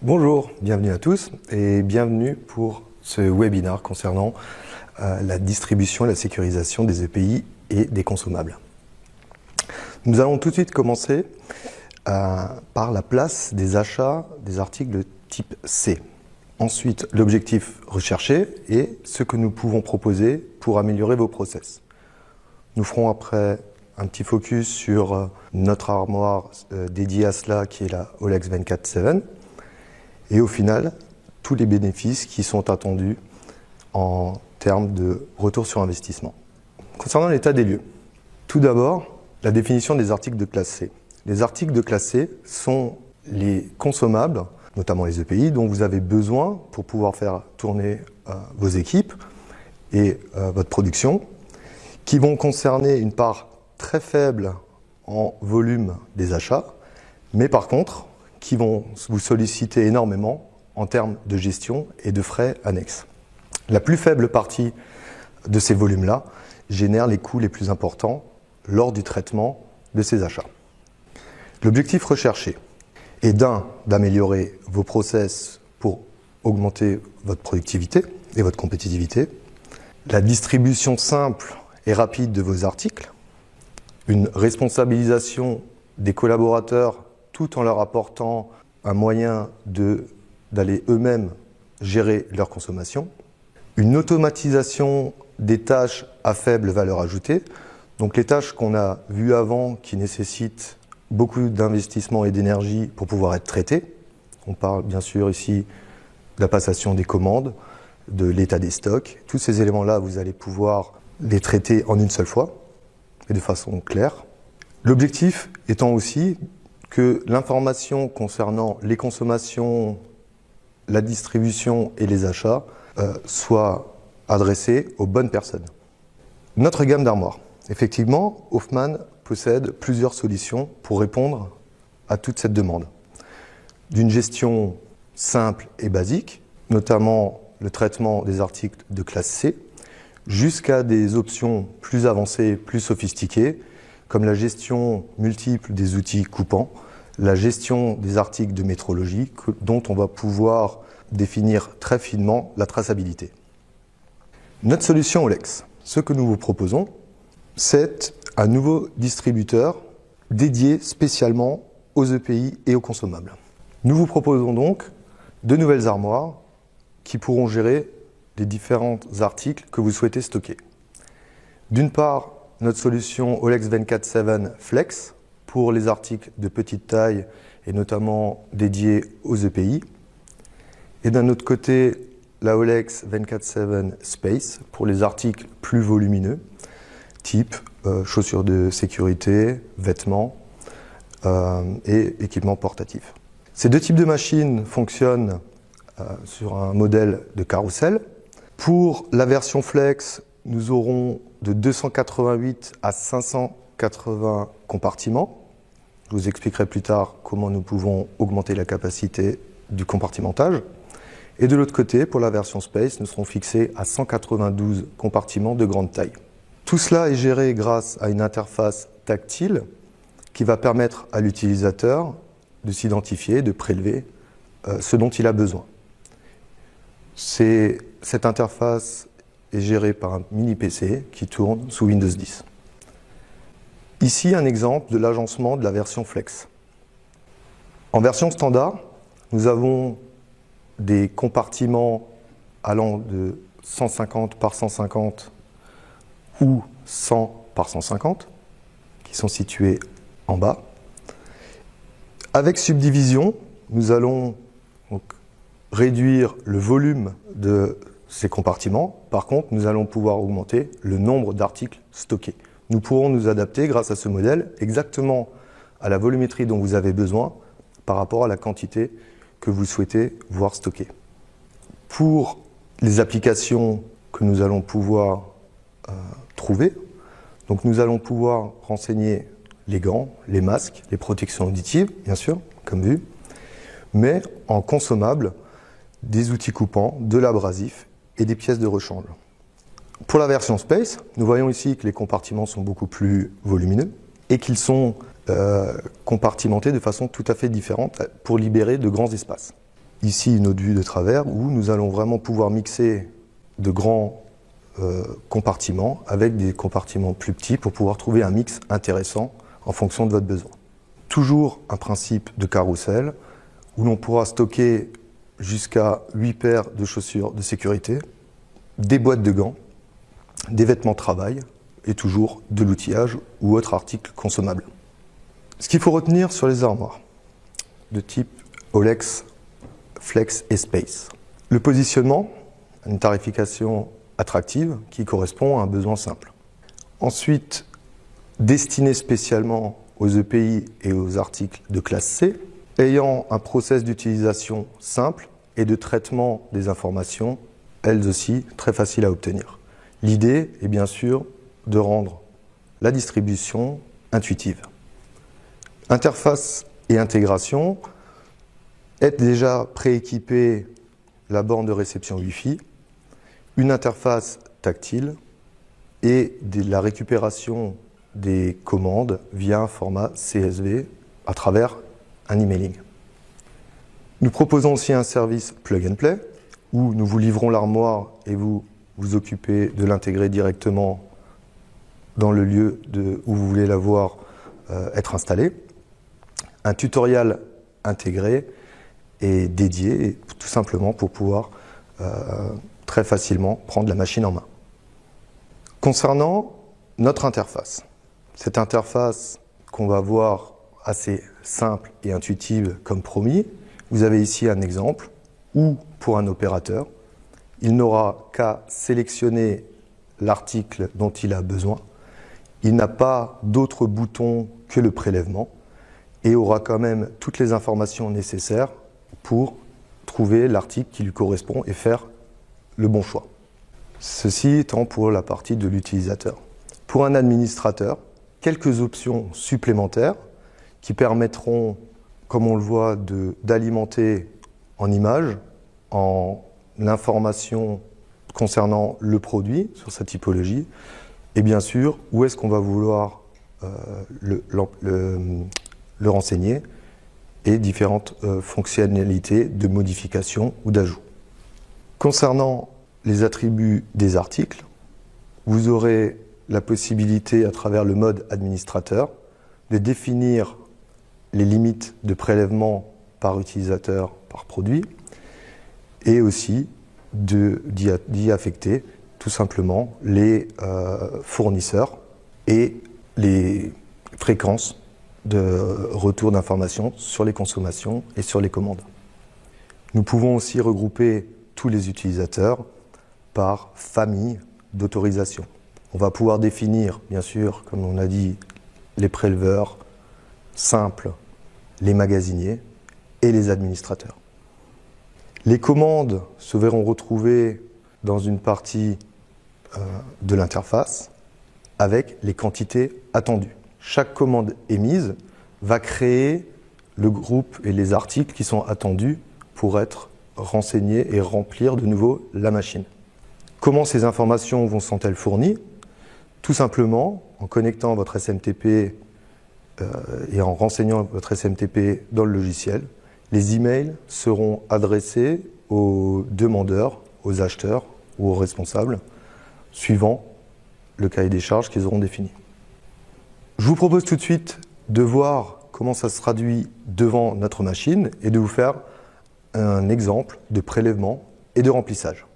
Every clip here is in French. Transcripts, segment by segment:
Bonjour, bienvenue à tous et bienvenue pour ce webinaire concernant la distribution et la sécurisation des EPI et des consommables. Nous allons tout de suite commencer par la place des achats des articles de type C. Ensuite, l'objectif recherché et ce que nous pouvons proposer pour améliorer vos process. Nous ferons après un petit focus sur notre armoire dédiée à cela qui est la OLEX 24/7 et au final, tous les bénéfices qui sont attendus en termes de retour sur investissement. Concernant l'état des lieux, tout d'abord, la définition des articles de classe C. Les articles de classe C sont les consommables, notamment les EPI, dont vous avez besoin pour pouvoir faire tourner vos équipes et votre production, qui vont concerner une part très faible en volume des achats, mais par contre, qui vont vous solliciter énormément en termes de gestion et de frais annexes. La plus faible partie de ces volumes-là génère les coûts les plus importants lors du traitement de ces achats. L'objectif recherché est d'améliorer vos process pour augmenter votre productivité et votre compétitivité, la distribution simple et rapide de vos articles, une responsabilisation des collaborateurs tout en leur apportant un moyen d'aller eux-mêmes gérer leur consommation, une automatisation des tâches à faible valeur ajoutée, donc les tâches qu'on a vues avant qui nécessitent beaucoup d'investissement et d'énergie pour pouvoir être traitées. On parle bien sûr ici de la passation des commandes, de l'état des stocks. Tous ces éléments-là, vous allez pouvoir les traiter en une seule fois et de façon claire. L'objectif étant aussi que l'information concernant les consommations, la distribution et les achats soit adressée aux bonnes personnes. Notre gamme d'armoires. Effectivement, Hoffmann possède plusieurs solutions pour répondre à toute cette demande. D'une gestion simple et basique, notamment le traitement des articles de classe C, jusqu'à des options plus avancées, plus sophistiquées, comme la gestion multiple des outils coupants, la gestion des articles de métrologie, dont on va pouvoir définir très finement la traçabilité. Notre solution OLEX, ce que nous vous proposons, c'est un nouveau distributeur dédié spécialement aux EPI et aux consommables. Nous vous proposons donc de nouvelles armoires qui pourront gérer les différents articles que vous souhaitez stocker. D'une part, notre solution OLEX 24/7 Flex pour les articles de petite taille et notamment dédiés aux EPI. Et d'un autre côté, la OLEX 24/7 Space pour les articles plus volumineux, type chaussures de sécurité, vêtements et équipements portatifs. Ces deux types de machines fonctionnent sur un modèle de carrousel. Pour la version Flex, nous aurons de 288 à 580 compartiments. Je vous expliquerai plus tard comment nous pouvons augmenter la capacité du compartimentage. Et de l'autre côté, pour la version Space, nous serons fixés à 192 compartiments de grande taille. Tout cela est géré grâce à une interface tactile qui va permettre à l'utilisateur de s'identifier, de prélever ce dont il a besoin. Cette interface est gérée par un mini PC qui tourne sous Windows 10. Ici, un exemple de l'agencement de la version Flex. En version standard, nous avons des compartiments allant de 150 par 150 ou 100 par 150 qui sont situés en bas. Avec subdivision, nous allons donc réduire le volume de ces compartiments. Par contre, nous allons pouvoir augmenter le nombre d'articles stockés. Nous pourrons nous adapter grâce à ce modèle exactement à la volumétrie dont vous avez besoin par rapport à la quantité que vous souhaitez voir stocker. Pour les applications que nous allons pouvoir trouver, donc nous allons pouvoir renseigner les gants, les masques, les protections auditives, bien sûr, comme vu, mais en consommable, des outils coupants, de l'abrasif et des pièces de rechange. Pour la version Space, nous voyons ici que les compartiments sont beaucoup plus volumineux et qu'ils sont compartimentés de façon tout à fait différente pour libérer de grands espaces. Ici, une autre vue de travers où nous allons vraiment pouvoir mixer de grands compartiments avec des compartiments plus petits pour pouvoir trouver un mix intéressant en fonction de votre besoin. Toujours un principe de carrousel où l'on pourra stocker jusqu'à 8 paires de chaussures de sécurité, des boîtes de gants, des vêtements de travail et toujours de l'outillage ou autres articles consommables. Ce qu'il faut retenir sur les armoires de type Olex, Flex et Space. Le positionnement, une tarification attractive qui correspond à un besoin simple. Ensuite, destiné spécialement aux EPI et aux articles de classe C, ayant un process d'utilisation simple et de traitement des informations, elles aussi très faciles à obtenir. L'idée est bien sûr de rendre la distribution intuitive. Interface et intégration est déjà prééquipée la borne de réception Wi-Fi, une interface tactile et la récupération des commandes via un format CSV à travers un emailing. Nous proposons aussi un service plug and play où nous vous livrons l'armoire et vous vous occupez de l'intégrer directement dans le lieu où vous voulez la voir être installée. Un tutoriel intégré et dédié, tout simplement pour pouvoir très facilement prendre la machine en main. Concernant notre interface, cette interface qu'on va voir assez simple et intuitive comme promis, vous avez ici un exemple où, pour un opérateur, il n'aura qu'à sélectionner l'article dont il a besoin. Il n'a pas d'autre bouton que le prélèvement et aura quand même toutes les informations nécessaires pour trouver l'article qui lui correspond et faire le bon choix. Ceci étant pour la partie de l'utilisateur. Pour un administrateur, quelques options supplémentaires qui permettront, comme on le voit, d'alimenter en images, en information concernant le produit sur sa typologie, et bien sûr, où est-ce qu'on va vouloir le renseigner, et différentes fonctionnalités de modification ou d'ajout. Concernant les attributs des articles, vous aurez la possibilité, à travers le mode administrateur, de définir les limites de prélèvement par utilisateur, par produit, et aussi d'y affecter tout simplement les fournisseurs et les fréquences de retour d'informations sur les consommations et sur les commandes. Nous pouvons aussi regrouper tous les utilisateurs par famille d'autorisation. On va pouvoir définir, bien sûr, comme on a dit, les préleveurs simples, les magasiniers et les administrateurs. Les commandes se verront retrouvées dans une partie de l'interface avec les quantités attendues. Chaque commande émise va créer le groupe et les articles qui sont attendus pour être renseignés et remplir de nouveau la machine. Comment ces informations sont-elles fournies? Tout simplement en connectant votre SMTP et en renseignant votre SMTP dans le logiciel. Les emails seront adressés aux demandeurs, aux acheteurs ou aux responsables, suivant le cahier des charges qu'ils auront défini. Je vous propose tout de suite de voir comment ça se traduit devant notre machine et de vous faire un exemple de prélèvement et de remplissage.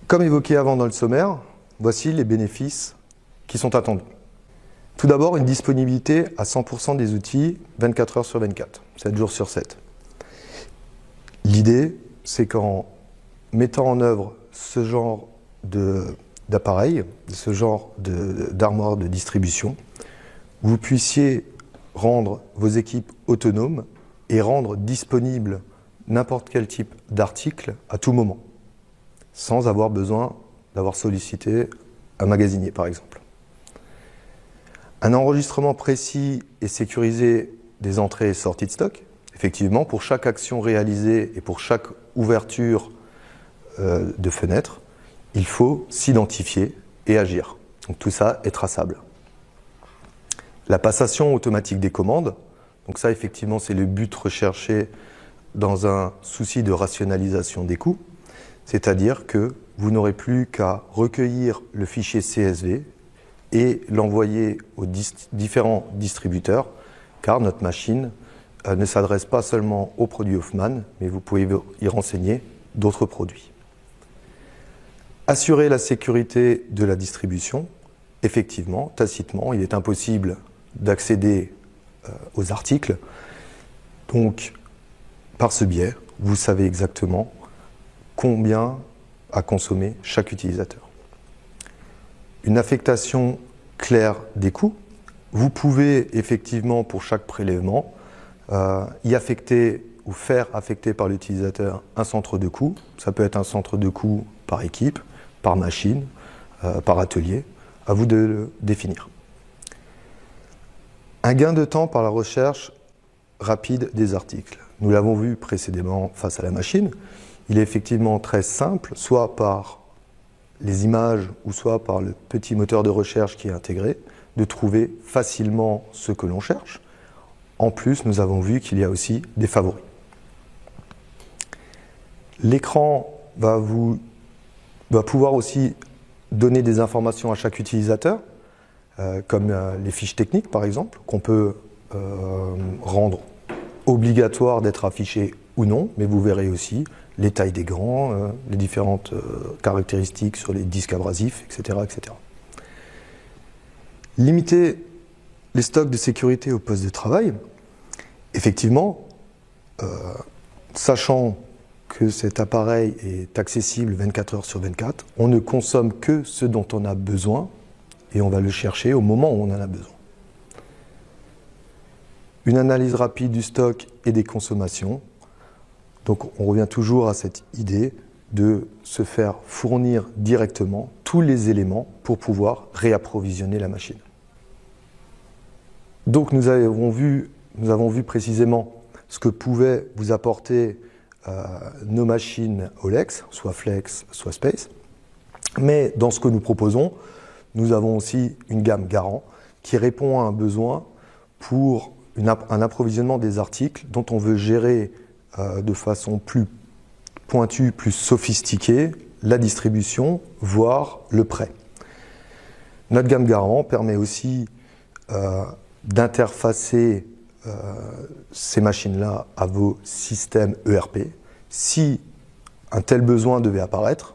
Comme évoqué avant dans le sommaire, voici les bénéfices qui sont attendus. Tout d'abord, une disponibilité à 100% des outils 24 heures sur 24, 7 jours sur 7. L'idée, c'est qu'en mettant en œuvre ce genre d'appareil, ce genre d'armoire de distribution, vous puissiez rendre vos équipes autonomes et rendre disponible n'importe quel type d'article à tout moment, sans avoir besoin d'avoir sollicité un magasinier, par exemple. Un enregistrement précis et sécurisé des entrées et sorties de stock. Effectivement, pour chaque action réalisée et pour chaque ouverture de fenêtre, il faut s'identifier et agir. Donc tout ça est traçable. La passation automatique des commandes. Donc ça, effectivement, c'est le but recherché dans un souci de rationalisation des coûts. C'est-à-dire que vous n'aurez plus qu'à recueillir le fichier CSV et l'envoyer aux différents distributeurs, car notre machine ne s'adresse pas seulement aux produits Hoffmann, mais vous pouvez y renseigner d'autres produits. Assurer la sécurité de la distribution. Effectivement, tacitement, il est impossible d'accéder aux articles. Donc, par ce biais, vous savez exactement combien a consommé chaque utilisateur. Une affectation claire des coûts. Vous pouvez effectivement, pour chaque prélèvement, y affecter ou faire affecter par l'utilisateur un centre de coûts. Ça peut être un centre de coûts par équipe, par machine, par atelier. À vous de le définir. Un gain de temps par la recherche rapide des articles. Nous l'avons vu précédemment face à la machine. Il est effectivement très simple, soit par les images ou soit par le petit moteur de recherche qui est intégré, de trouver facilement ce que l'on cherche. En plus, nous avons vu qu'il y a aussi des favoris. L'écran va pouvoir aussi donner des informations à chaque utilisateur, comme les fiches techniques par exemple, qu'on peut rendre obligatoire d'être affichées ou non, mais vous verrez aussi les tailles des gants, les différentes caractéristiques sur les disques abrasifs, etc., etc. Limiter les stocks de sécurité au poste de travail. Effectivement, sachant que cet appareil est accessible 24 heures sur 24, on ne consomme que ce dont on a besoin et on va le chercher au moment où on en a besoin. Une analyse rapide du stock et des consommations. Donc on revient toujours à cette idée de se faire fournir directement tous les éléments pour pouvoir réapprovisionner la machine. Donc nous avons vu précisément ce que pouvaient vous apporter nos machines Olex, soit Flex, soit Space. Mais dans ce que nous proposons, nous avons aussi une gamme Garant qui répond à un besoin pour un approvisionnement des articles dont on veut gérer de façon plus pointue, plus sophistiquée, la distribution, voire le prêt. Notre gamme Garant permet aussi d'interfacer ces machines-là à vos systèmes ERP. Si un tel besoin devait apparaître,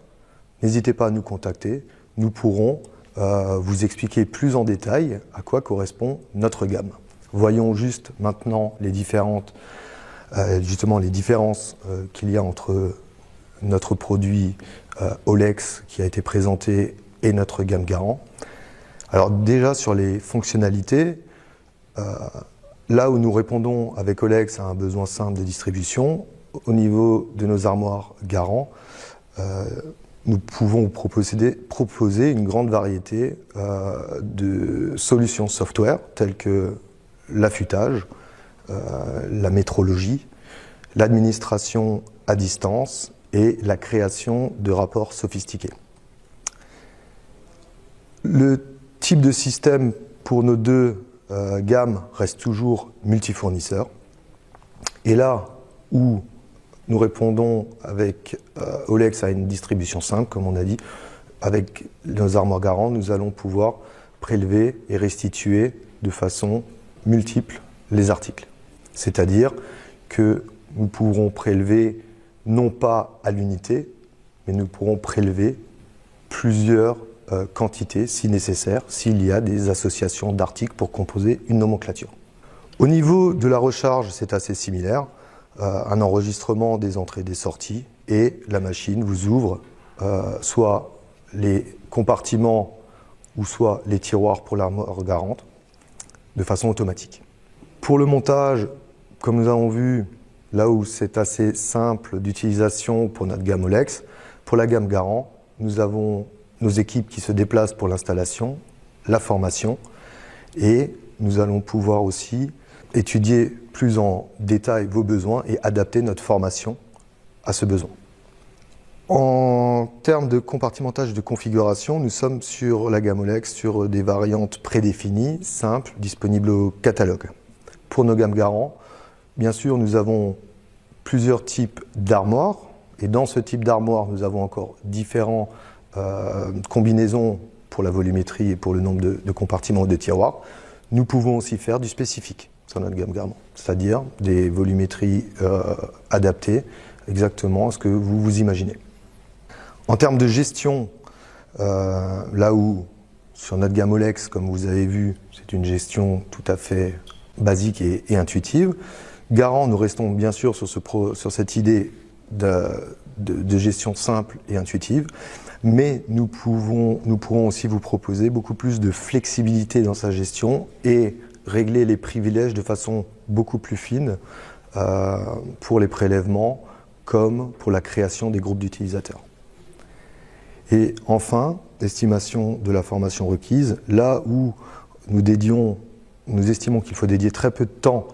n'hésitez pas à nous contacter. Nous pourrons vous expliquer plus en détail à quoi correspond notre gamme. Voyons juste maintenant les différences qu'il y a entre notre produit Olex qui a été présenté et notre gamme Garant. Alors déjà sur les fonctionnalités, là où nous répondons avec Olex à un besoin simple de distribution, au niveau de nos armoires Garant, nous pouvons vous proposer une grande variété de solutions software telles que l'affûtage, la métrologie, l'administration à distance et la création de rapports sophistiqués. Le type de système pour nos deux gammes reste toujours multifournisseur. Et là où nous répondons avec Olex à une distribution simple, comme on a dit, avec nos armoires Garant, nous allons pouvoir prélever et restituer de façon multiple les articles. C'est-à-dire que nous pourrons prélever non pas à l'unité, mais nous pourrons prélever plusieurs quantités si nécessaire, s'il y a des associations d'articles pour composer une nomenclature. Au niveau de la recharge, c'est assez similaire. Un enregistrement des entrées et des sorties, et la machine vous ouvre soit les compartiments ou soit les tiroirs pour l'armoire garante de façon automatique. Pour le montage, comme nous avons vu, là où c'est assez simple d'utilisation pour notre gamme Olex, pour la gamme Garant, nous avons nos équipes qui se déplacent pour l'installation, la formation, et nous allons pouvoir aussi étudier plus en détail vos besoins et adapter notre formation à ce besoin. En termes de compartimentage de configuration, nous sommes sur la gamme Olex sur des variantes prédéfinies, simples, disponibles au catalogue. Pour nos gammes Garant, bien sûr, nous avons plusieurs types d'armoires, et dans ce type d'armoire, nous avons encore différentes combinaisons pour la volumétrie et pour le nombre de compartiments ou de tiroirs. Nous pouvons aussi faire du spécifique sur notre gamme Garant, c'est-à-dire des volumétries adaptées exactement à ce que vous vous imaginez. En termes de gestion, là où sur notre gamme Olex, comme vous avez vu, c'est une gestion tout à fait basique et intuitive. Garant, nous restons bien sûr sur cette idée de gestion simple et intuitive, mais nous pourrons aussi vous proposer beaucoup plus de flexibilité dans sa gestion et régler les privilèges de façon beaucoup plus fine pour les prélèvements comme pour la création des groupes d'utilisateurs. Et enfin, l'estimation de la formation requise, là où nous estimons qu'il faut dédier très peu de temps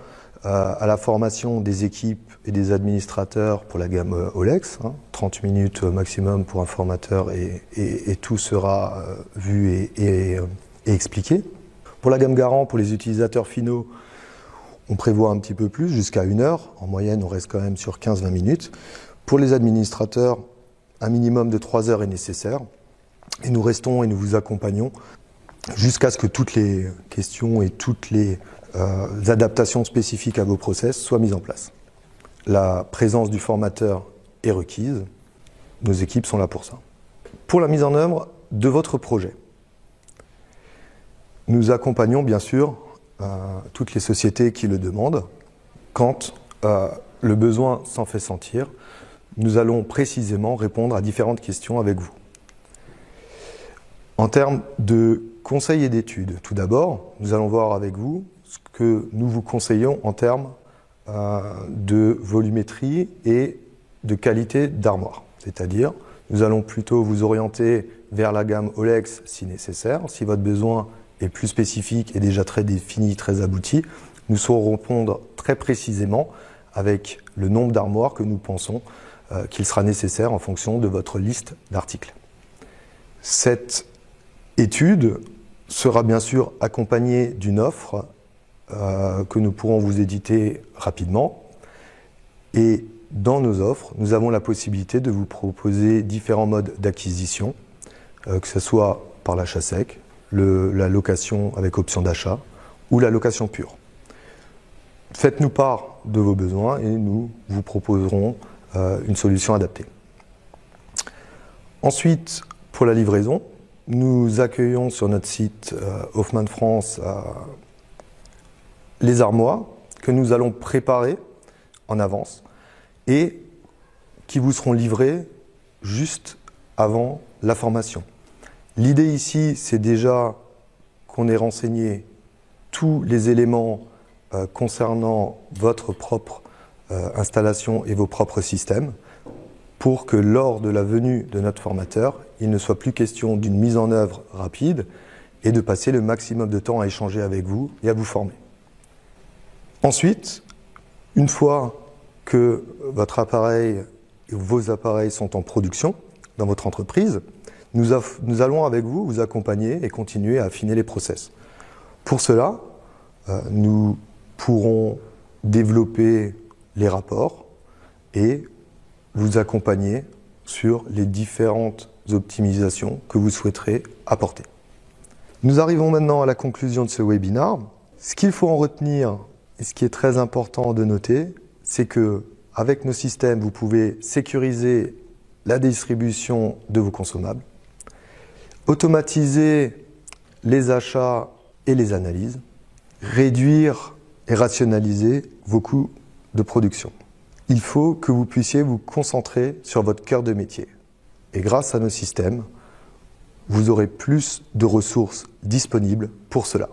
à la formation des équipes et des administrateurs pour la gamme Olex, 30 minutes maximum pour un formateur et tout sera vu et expliqué. Pour la gamme Garant, pour les utilisateurs finaux, on prévoit un petit peu plus, jusqu'à 1 heure. En moyenne, on reste quand même sur 15-20 minutes. Pour les administrateurs, un minimum de 3 heures est nécessaire. Et nous restons et nous vous accompagnons jusqu'à ce que toutes les questions et toutes les adaptations spécifiques à vos process soient mises en place. La présence du formateur est requise. Nos équipes sont là pour ça. Pour la mise en œuvre de votre projet, nous accompagnons bien sûr toutes les sociétés qui le demandent. Quand le besoin s'en fait sentir, nous allons précisément répondre à différentes questions avec vous. En termes de conseils et d'études, tout d'abord, nous allons voir avec vous ce que nous vous conseillons en termes de volumétrie et de qualité d'armoire. C'est-à-dire, nous allons plutôt vous orienter vers la gamme Olex si nécessaire. Si votre besoin est plus spécifique et déjà très défini, très abouti, nous saurons répondre très précisément avec le nombre d'armoires que nous pensons qu'il sera nécessaire en fonction de votre liste d'articles. Cette étude sera bien sûr accompagnée d'une offre que nous pourrons vous éditer rapidement. Et dans nos offres, nous avons la possibilité de vous proposer différents modes d'acquisition, que ce soit par l'achat sec, la location avec option d'achat ou la location pure. Faites-nous part de vos besoins et nous vous proposerons une solution adaptée. Ensuite, pour la livraison, nous accueillons sur notre site Hoffmann France les armoires que nous allons préparer en avance et qui vous seront livrées juste avant la formation. L'idée ici, c'est déjà qu'on ait renseigné tous les éléments concernant votre propre installation et vos propres systèmes pour que lors de la venue de notre formateur, il ne soit plus question d'une mise en œuvre rapide et de passer le maximum de temps à échanger avec vous et à vous former. Ensuite, une fois que votre appareil et vos appareils sont en production dans votre entreprise, nous allons avec vous accompagner et continuer à affiner les process. Pour cela, nous pourrons développer les rapports et vous accompagner sur les différentes optimisations que vous souhaiterez apporter. Nous arrivons maintenant à la conclusion de ce webinaire. Ce qu'il faut en retenir et ce qui est très important de noter, c'est que avec nos systèmes, vous pouvez sécuriser la distribution de vos consommables. Automatiser les achats et les analyses, réduire et rationaliser vos coûts de production. Il faut que vous puissiez vous concentrer sur votre cœur de métier. Et grâce à nos systèmes, vous aurez plus de ressources disponibles pour cela.